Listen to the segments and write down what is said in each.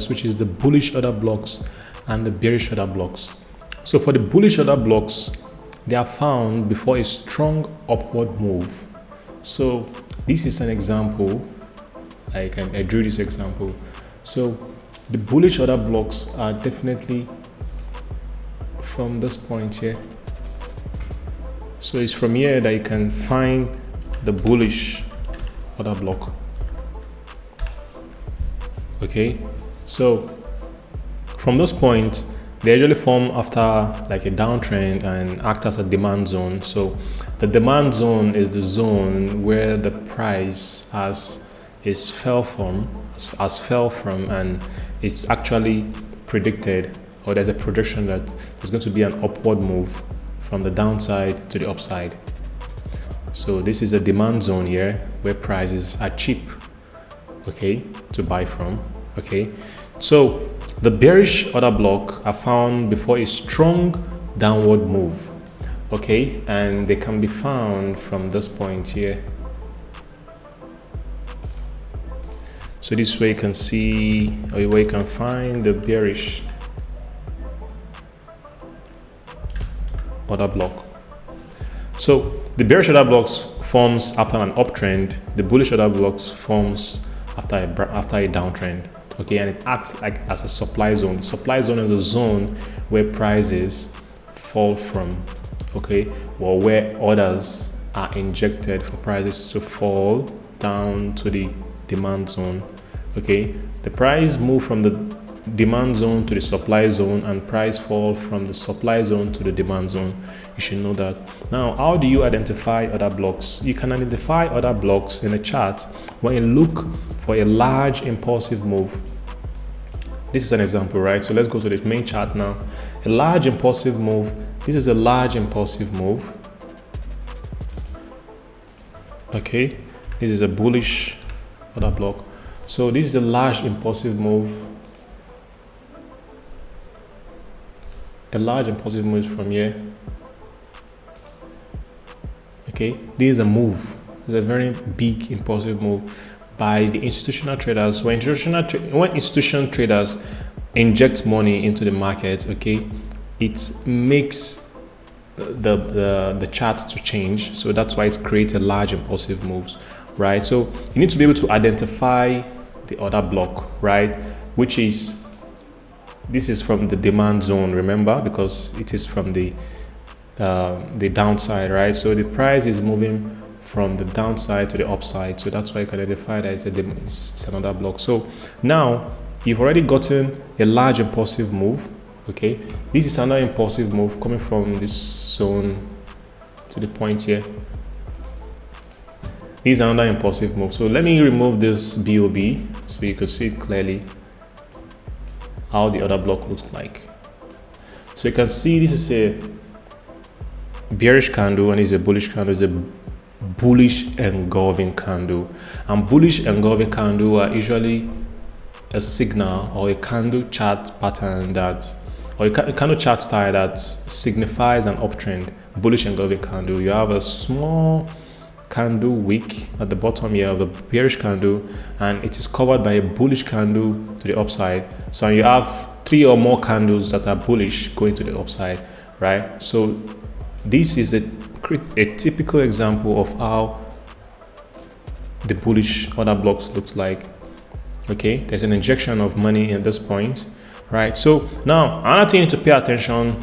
which is the bullish order blocks and the bearish order blocks. So for the bullish order blocks, they are found before a strong upward move. So this is an example. I drew this example. So the bullish order blocks are definitely from this point here. So it's from here that you can find the bullish order block. Okay, so from this point, they usually form after like a downtrend and act as a demand zone. So the demand zone is the zone where the price fell from, and it's actually predicted, or there's a prediction that there's going to be an upward move from the downside to the upside. So this is a demand zone here where prices are cheap, okay, to buy from. Okay, so the bearish order block are found before a strong downward move, okay, and they can be found from this point here. So this way you can see, or where you can find the bearish order block. So the bearish order blocks forms after an uptrend. The bullish order blocks forms after a downtrend. Okay, and it acts like as a supply zone. The supply zone is a zone where prices fall from, okay, or where orders are injected for prices to fall down to the demand zone. Okay, the price move from the demand zone to the supply zone, and price fall from the supply zone to the demand zone. You should know that. Now, how do you identify other blocks? You can identify other blocks in a chart when you look for a large impulsive move. This is an example, right? So let's go to the main chart now. A large impulsive move. This is a large impulsive move. Okay, this is a bullish order block. So this is a large impulsive move. A large impulsive move from here. Okay, this is a move. It's a very big impulsive move by the institutional traders. When institutional traders inject money into the market, okay, it makes the chart to change. So that's why it creates a large impulsive moves, right? So you need to be able to identify the other block, right? Which is, this is from the demand zone, remember, because it is from the downside, right? So the price is moving from the downside to the upside, so that's why you can identify that it's another block. So now you've already gotten a large impulsive move. Okay, this is another impulsive move coming from this zone to the point here. This is another impulsive move. So let me remove this BOB so you can see clearly how the other block looks like. So you can see this is a bearish candle and it's a bullish candle. It's a bullish engulfing candle, and bullish engulfing candle are usually a signal or a candle chart pattern or a candle chart style that signifies an uptrend. Bullish engulfing candle, you have a small candle wick at the bottom here of a bearish candle, and it is covered by a bullish candle to the upside. So you have 3 or more candles that are bullish going to the upside, right? So this is a typical example of how the bullish order blocks looks like. Okay, there's an injection of money at this point, right? So now another thing to pay attention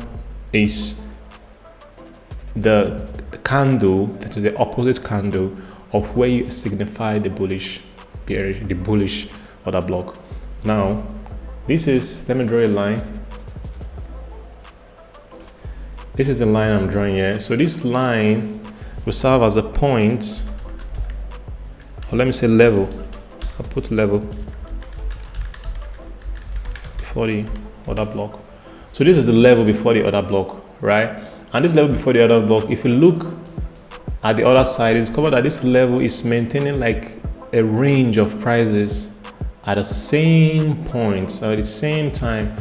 is the candle that is the opposite candle of where you signify the bullish order block. Now this is, let me draw a line. This is the line I'm drawing here. So this line will serve as a point, or let me say level. I'll put level before the other block. So this is the level before the other block, right? And this level before the other block, if you look at the other side, it's covered that this level is maintaining like a range of prices at the same point, so at the same time.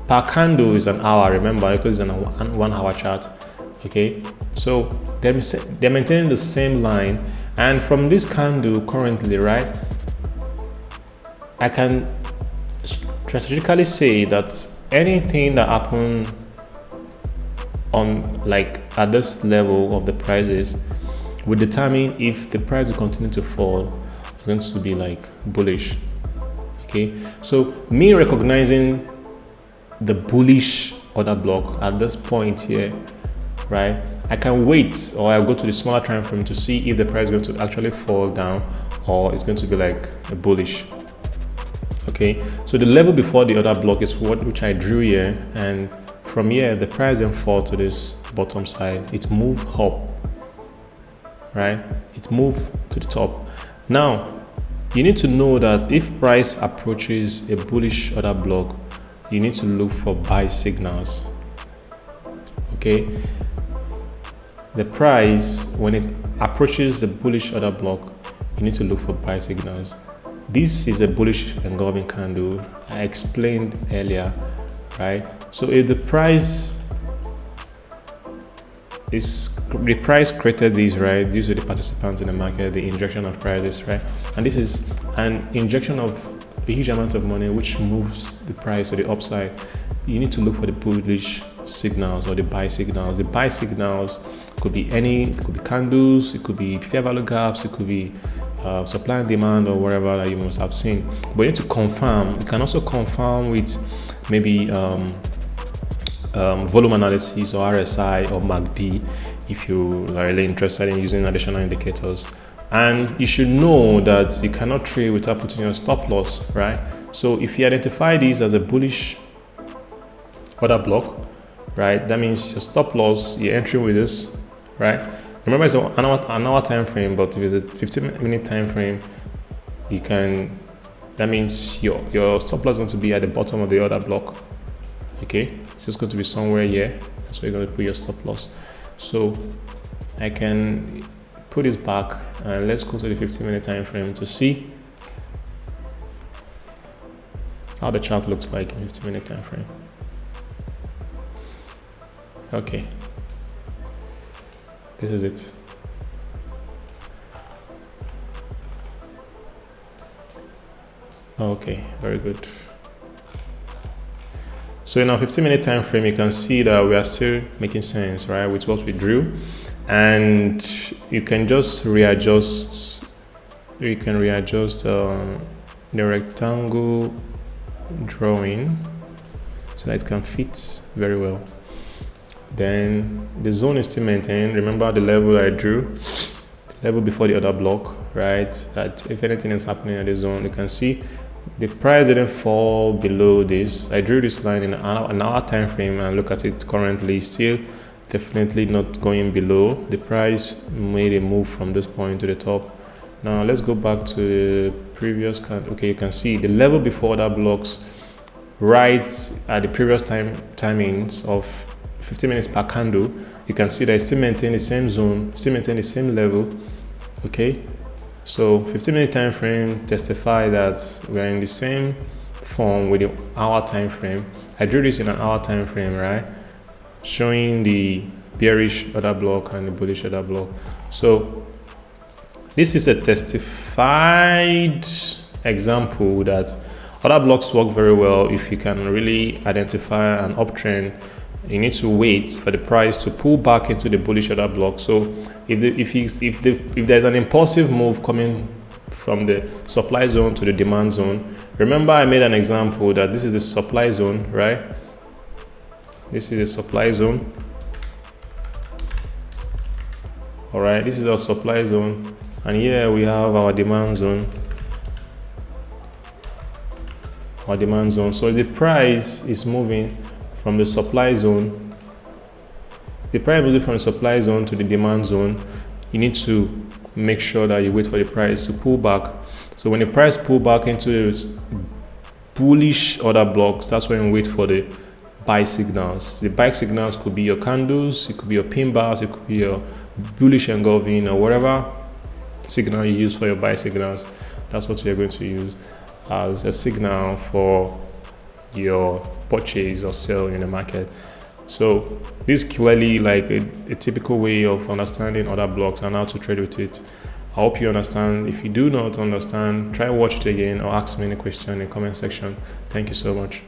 Per candle is an hour, remember, because it's a 1 hour chart. Okay, so they're maintaining the same line, and from this candle currently, right, I can strategically say that anything that happened on like at this level of the prices will determine if the price will continue to fall. It's going to be like bullish. Okay, so me recognizing the bullish order block at this point here, right? I can wait, or I'll go to the smaller time frame to see if the price is going to actually fall down or it's going to be like a bullish. Okay, so the level before the order block is which I drew here, and from here the price then fall to this bottom side. It moved up, right? It moved to the top. Now you need to know that if price approaches a bullish order block, you need to look for buy signals. Okay, the price, when it approaches the bullish order block, you need to look for buy signals. This is a bullish engulfing candle I explained earlier, right? So if the price created these, right, due to the participants in the market, the injection of prices, right, and this is an injection of a huge amount of money which moves the price to the upside. You need to look for the bullish signals or the buy signals. The buy signals could be it could be candles, it could be fair value gaps, it could be supply and demand or whatever that you must have seen. But you need to confirm. You can also confirm with maybe volume analysis or RSI or MACD if you are really interested in using additional indicators. And you should know that you cannot trade without putting your stop loss, right? So if you identify these as a bullish order block, right, that means your stop loss, you're entering with this, right? Remember, it's an hour time frame, but if it's a 15-minute time frame, you can, that means your stop loss is going to be at the bottom of the order block. Okay, it's just going to be somewhere here. That's where you're going to put your stop loss. So I can put this back and let's go to the 15-minute time frame to see how the chart looks like in 15-minute time frame. Okay, this is it. Okay, very good. So in our 15-minute time frame, you can see that we are still making sense, right, with what we drew. And you can just readjust. You can readjust the rectangle drawing so that it can fit very well. Then the zone is still maintained. Remember the level I drew, the level before the other block, right? That if anything is happening at the zone, you can see the price didn't fall below this. I drew this line in an hour time frame and look at it currently, still definitely not going below. The price made a move from this point to the top. Now let's go back to the previous candle. Okay, you can see the level before that blocks right at the previous timings of 15 minutes per candle. You can see that it's still maintain the same zone, still maintain the same level. Okay, so 15-minute time frame testify that we're in the same form with the hour time frame. I drew this in an hour time frame, right, showing the bearish order block and the bullish order block. So this is a testified example that order blocks work very well if you can really identify an uptrend. You need to wait for the price to pull back into the bullish order block. So if there's an impulsive move coming from the supply zone to the demand zone, remember I made an example that this is the supply zone, right? This is the supply zone. All right, this is our supply zone, and here we have our demand zone. Our demand zone. So if the price is moving from the supply zone, the price moving from the supply zone to the demand zone, you need to make sure that you wait for the price to pull back. So when the price pull back into the bullish order blocks, that's when you wait for the buy signals. The buy signals could be your candles, it could be your pin bars, it could be your bullish engulfing, or whatever signal you use for your buy signals. That's what you're going to use as a signal for your purchase or sell in the market. So this is clearly like a typical way of understanding order blocks and how to trade with it. I hope you understand. If you do not understand, try watch it again or ask me any question in the comment section. Thank you so much.